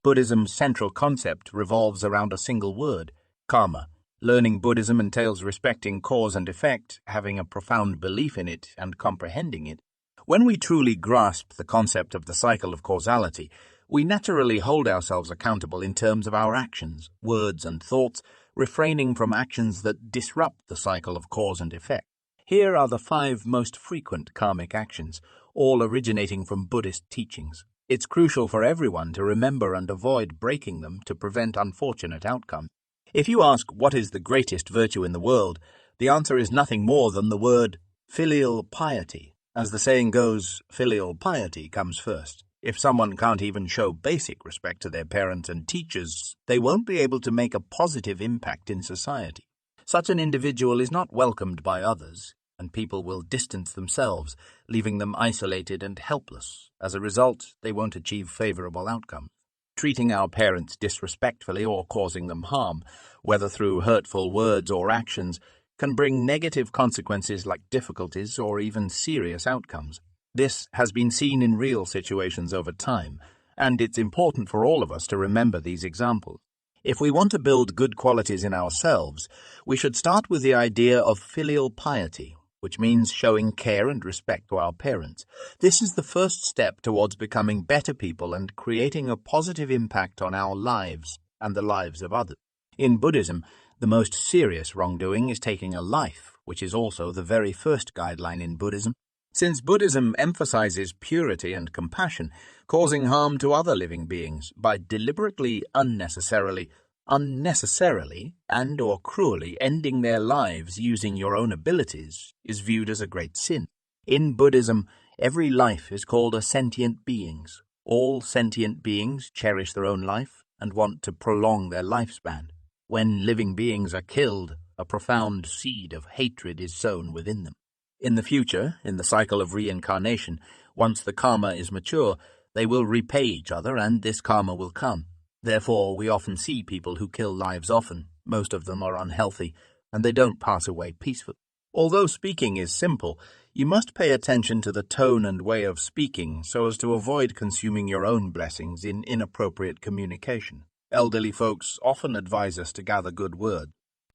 Buddhism's central concept revolves around a single word, karma. Learning Buddhism entails respecting cause and effect, having a profound belief in it, and comprehending it. When we truly grasp the concept of the cycle of causality, we naturally hold ourselves accountable in terms of our actions, words, and thoughts, refraining from actions that disrupt the cycle of cause and effect. Here are the 5 most frequent karmic actions, all originating from Buddhist teachings. It's crucial for everyone to remember and avoid breaking them to prevent unfortunate outcomes. If you ask what is the greatest virtue in the world, the answer is nothing more than the word filial piety. As the saying goes, filial piety comes first. If someone can't even show basic respect to their parents and teachers, they won't be able to make a positive impact in society. Such an individual is not welcomed by others, and people will distance themselves, leaving them isolated and helpless. As a result, they won't achieve favorable outcomes. Treating our parents disrespectfully or causing them harm, whether through hurtful words or actions, can bring negative consequences like difficulties or even serious outcomes. This has been seen in real situations over time, and it's important for all of us to remember these examples. If we want to build good qualities in ourselves, we should start with the idea of filial piety, which means showing care and respect to our parents. This is the first step towards becoming better people and creating a positive impact on our lives and the lives of others. In Buddhism, the most serious wrongdoing is taking a life, which is also the very first guideline in Buddhism. Since Buddhism emphasizes purity and compassion, causing harm to other living beings by deliberately, unnecessarily, and or cruelly ending their lives using your own abilities is viewed as a great sin. In Buddhism, every life is called a sentient beings. All sentient beings cherish their own life and want to prolong their lifespan. When living beings are killed, a profound seed of hatred is sown within them. In the future, in the cycle of reincarnation, once the karma is mature, they will repay each other and this karma will come. Therefore, we often see people who kill lives often. Most of them are unhealthy, and they don't pass away peacefully. Although speaking is simple, you must pay attention to the tone and way of speaking so as to avoid consuming your own blessings in inappropriate communication. Elderly folks often advise us to gather good words.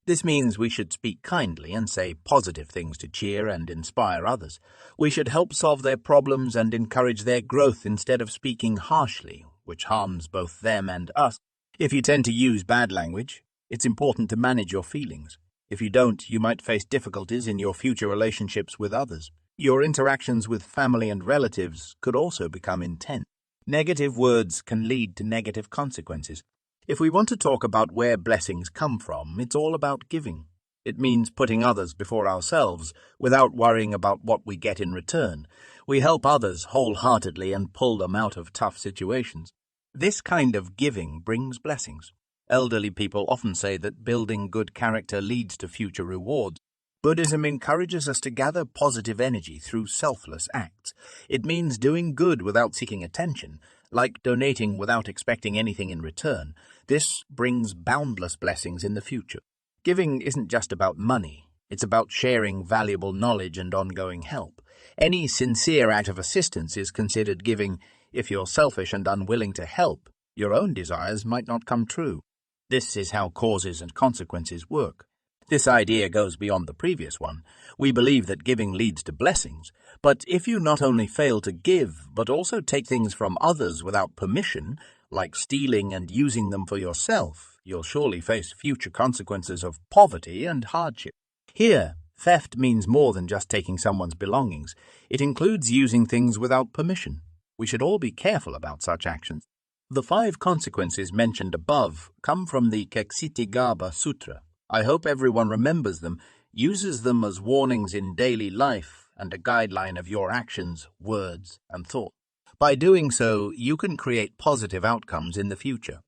This means we should speak kindly and say positive things to cheer and inspire others. We should help solve their problems and encourage their growth instead of speaking harshly, which harms both them and us. If you tend to use bad language, it's important to manage your feelings. If you don't, you might face difficulties in your future relationships with others. Your interactions with family and relatives could also become intense. Negative words can lead to negative consequences. If we want to talk about where blessings come from, it's all about giving. It means putting others before ourselves without worrying about what we get in return. We help others wholeheartedly and pull them out of tough situations. This kind of giving brings blessings. Elderly people often say that building good character leads to future rewards. Buddhism encourages us to gather positive energy through selfless acts. It means doing good without seeking attention, like donating without expecting anything in return. This brings boundless blessings in the future. Giving isn't just about money. It's about sharing valuable knowledge and ongoing help. Any sincere act of assistance is considered giving. If you're selfish and unwilling to help, your own desires might not come true. This is how causes and consequences work. This idea goes beyond the previous one. We believe that giving leads to blessings, but if you not only fail to give, but also take things from others without permission, like stealing and using them for yourself, you'll surely face future consequences of poverty and hardship. Here, theft means more than just taking someone's belongings. It includes using things without permission. We should all be careful about such actions. The 5 consequences mentioned above come from the Keksitigarbha Sutra. I hope everyone remembers them, uses them as warnings in daily life and a guideline of your actions, words, and thoughts. By doing so, you can create positive outcomes in the future.